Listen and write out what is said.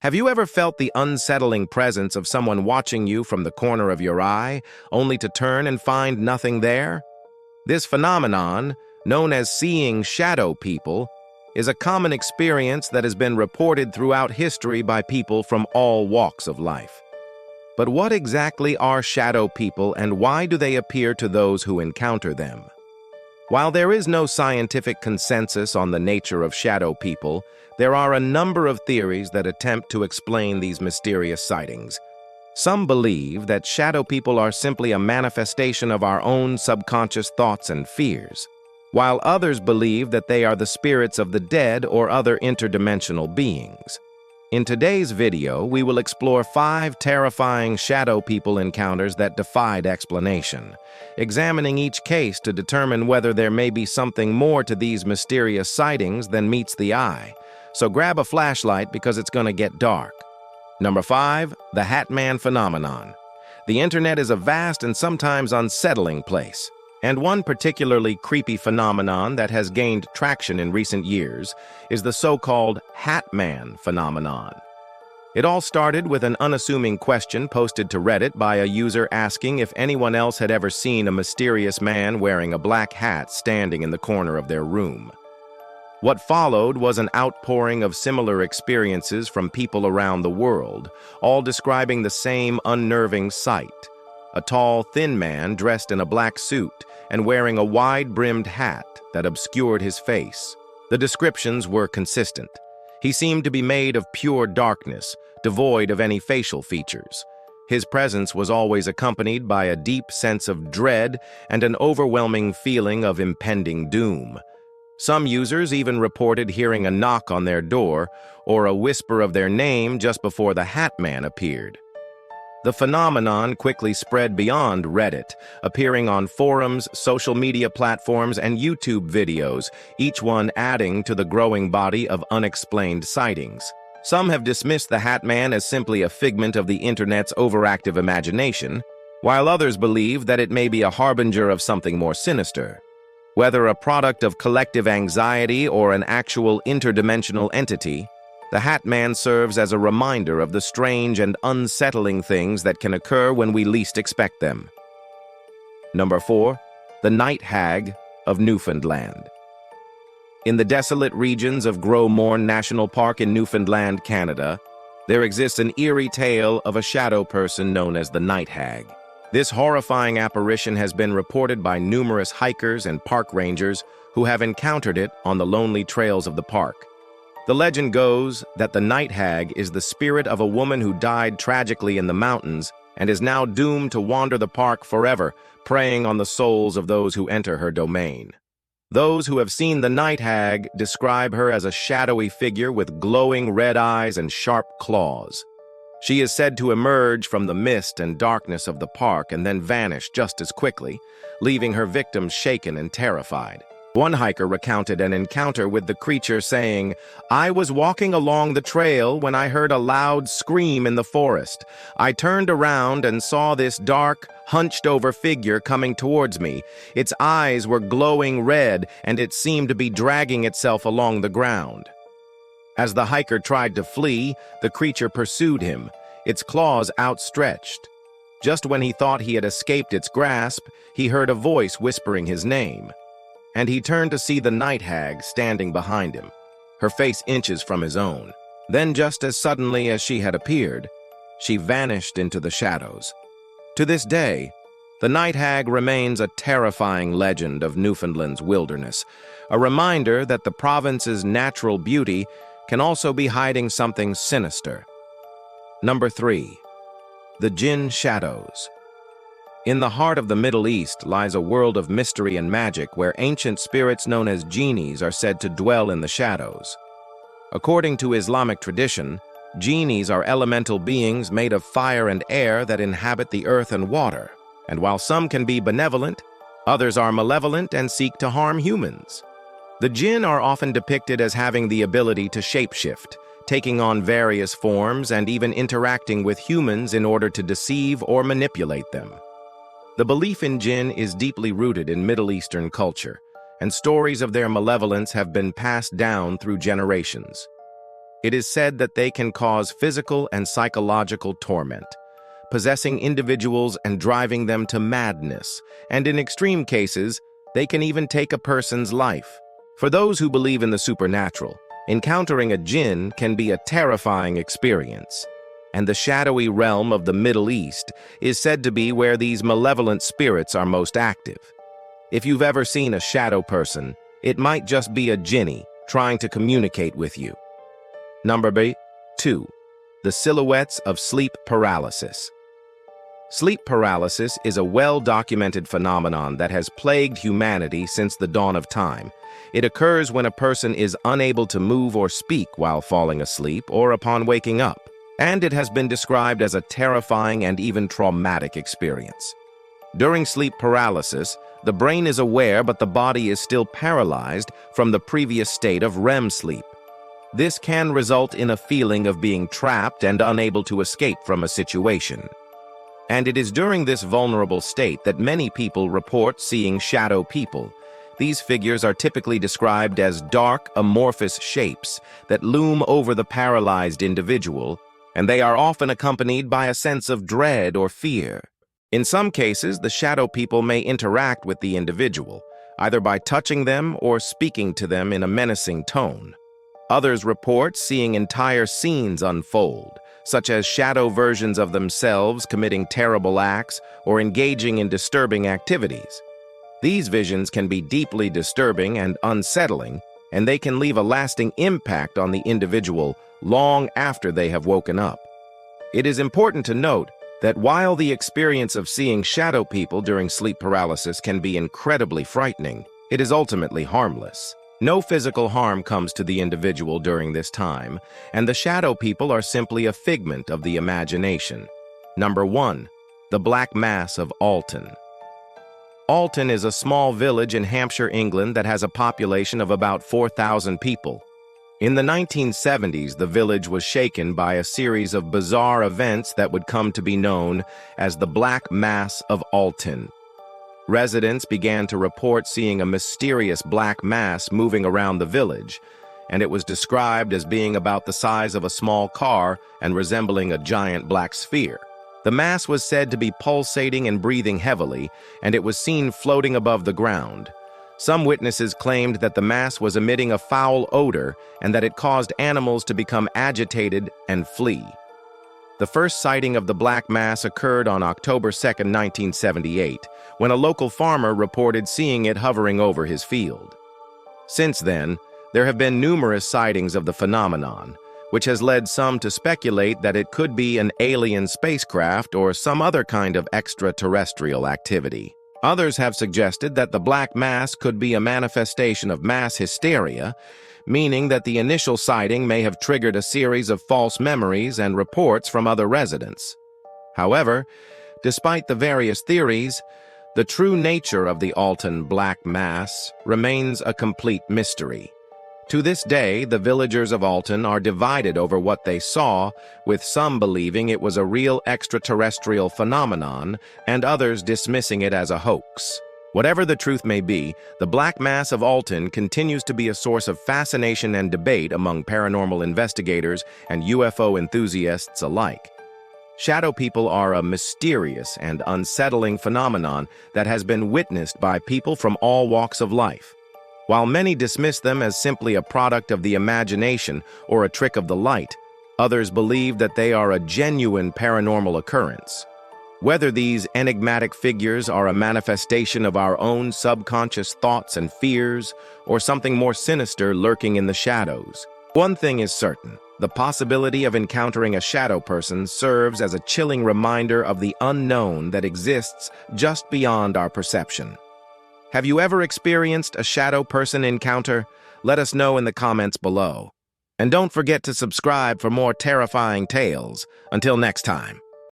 Have you ever felt the unsettling presence of someone watching you from the corner of your eye, only to turn and find nothing there? This phenomenon, known as seeing shadow people, is a common experience that has been reported throughout history by people from all walks of life. But what exactly are shadow people, and why do they appear to those who encounter them? While there is no scientific consensus on the nature of shadow people, there are a number of theories that attempt to explain these mysterious sightings. Some believe that shadow people are simply a manifestation of our own subconscious thoughts and fears, while others believe that they are the spirits of the dead or other interdimensional beings. In today's video, we will explore 5 terrifying shadow people encounters that defied explanation, examining each case to determine whether there may be something more to these mysterious sightings than meets the eye. So grab a flashlight because it's going to get dark. Number 5, the Hat Man phenomenon. The internet is a vast and sometimes unsettling place, and one particularly creepy phenomenon that has gained traction in recent years is the so-called Hat Man phenomenon. It all started with an unassuming question posted to Reddit by a user asking if anyone else had ever seen a mysterious man wearing a black hat standing in the corner of their room. What followed was an outpouring of similar experiences from people around the world, all describing the same unnerving sight: a tall, thin man dressed in a black suit and wearing a wide-brimmed hat that obscured his face. The descriptions were consistent. He seemed to be made of pure darkness, devoid of any facial features. His presence was always accompanied by a deep sense of dread and an overwhelming feeling of impending doom. Some users even reported hearing a knock on their door or a whisper of their name just before the Hat Man appeared. The phenomenon quickly spread beyond Reddit, appearing on forums, social media platforms, and YouTube videos, each one adding to the growing body of unexplained sightings. Some have dismissed the Hat Man as simply a figment of the internet's overactive imagination, while others believe that it may be a harbinger of something more sinister. Whether a product of collective anxiety or an actual interdimensional entity, the Hat Man serves as a reminder of the strange and unsettling things that can occur when we least expect them. Number 4, the Night Hag of Newfoundland. In the desolate regions of Gros Morne National Park in Newfoundland, Canada, there exists an eerie tale of a shadow person known as the Night Hag. This horrifying apparition has been reported by numerous hikers and park rangers who have encountered it on the lonely trails of the park. The legend goes that the Night Hag is the spirit of a woman who died tragically in the mountains and is now doomed to wander the park forever, preying on the souls of those who enter her domain. Those who have seen the Night Hag describe her as a shadowy figure with glowing red eyes and sharp claws. She is said to emerge from the mist and darkness of the park and then vanish just as quickly, leaving her victims shaken and terrified. One hiker recounted an encounter with the creature saying, "I was walking along the trail when I heard a loud scream in the forest. I turned around and saw this dark, hunched-over figure coming towards me. Its eyes were glowing red, and it seemed to be dragging itself along the ground." As the hiker tried to flee, the creature pursued him, its claws outstretched. Just when he thought he had escaped its grasp, he heard a voice whispering his name. And he turned to see the Night Hag standing behind him, her face inches from his own. Then, just as suddenly as she had appeared, she vanished into the shadows. To this day, the Night Hag remains a terrifying legend of Newfoundland's wilderness, a reminder that the province's natural beauty can also be hiding something sinister. Number 3, the Jinn Shadows. In the heart of the Middle East lies a world of mystery and magic where ancient spirits known as genies are said to dwell in the shadows. According to Islamic tradition, genies are elemental beings made of fire and air that inhabit the earth and water, and while some can be benevolent, others are malevolent and seek to harm humans. The jinn are often depicted as having the ability to shapeshift, taking on various forms and even interacting with humans in order to deceive or manipulate them. The belief in jinn is deeply rooted in Middle Eastern culture, and stories of their malevolence have been passed down through generations. It is said that they can cause physical and psychological torment, possessing individuals and driving them to madness, and in extreme cases, they can even take a person's life. For those who believe in the supernatural, encountering a jinn can be a terrifying experience, and the shadowy realm of the Middle East is said to be where these malevolent spirits are most active. If you've ever seen a shadow person, it might just be a jinni trying to communicate with you. Number 2. The silhouettes of sleep paralysis. Sleep paralysis is a well-documented phenomenon that has plagued humanity since the dawn of time. It occurs when a person is unable to move or speak while falling asleep or upon waking up, and it has been described as a terrifying and even traumatic experience. During sleep paralysis, the brain is aware but the body is still paralyzed from the previous state of REM sleep. This can result in a feeling of being trapped and unable to escape from a situation. And it is during this vulnerable state that many people report seeing shadow people. These figures are typically described as dark, amorphous shapes that loom over the paralyzed individual, and they are often accompanied by a sense of dread or fear. In some cases, the shadow people may interact with the individual, either by touching them or speaking to them in a menacing tone. Others report seeing entire scenes unfold, such as shadow versions of themselves committing terrible acts or engaging in disturbing activities. These visions can be deeply disturbing and unsettling, and they can leave a lasting impact on the individual long after they have woken up. It is important to note that while the experience of seeing shadow people during sleep paralysis can be incredibly frightening, it is ultimately harmless. No physical harm comes to the individual during this time, and the shadow people are simply a figment of the imagination. Number 1. The Black Mass of Alton. Alton is a small village in Hampshire, England that has a population of about 4,000 people. In the 1970s, the village was shaken by a series of bizarre events that would come to be known as the Black Mass of Alton. Residents began to report seeing a mysterious black mass moving around the village, and it was described as being about the size of a small car and resembling a giant black sphere. The mass was said to be pulsating and breathing heavily, and it was seen floating above the ground. Some witnesses claimed that the mass was emitting a foul odor and that it caused animals to become agitated and flee. The first sighting of the Black Mass occurred on October 2, 1978, when a local farmer reported seeing it hovering over his field. Since then, there have been numerous sightings of the phenomenon, which has led some to speculate that it could be an alien spacecraft or some other kind of extraterrestrial activity. Others have suggested that the Black Mass could be a manifestation of mass hysteria, meaning that the initial sighting may have triggered a series of false memories and reports from other residents. However, despite the various theories, the true nature of the Alton Black Mass remains a complete mystery. To this day, the villagers of Alton are divided over what they saw, with some believing it was a real extraterrestrial phenomenon and others dismissing it as a hoax. Whatever the truth may be, the Black Mass of Alton continues to be a source of fascination and debate among paranormal investigators and UFO enthusiasts alike. Shadow people are a mysterious and unsettling phenomenon that has been witnessed by people from all walks of life. While many dismiss them as simply a product of the imagination or a trick of the light, others believe that they are a genuine paranormal occurrence. Whether these enigmatic figures are a manifestation of our own subconscious thoughts and fears, or something more sinister lurking in the shadows, one thing is certain: the possibility of encountering a shadow person serves as a chilling reminder of the unknown that exists just beyond our perception. Have you ever experienced a shadow person encounter? Let us know in the comments below. And don't forget to subscribe for more terrifying tales. Until next time.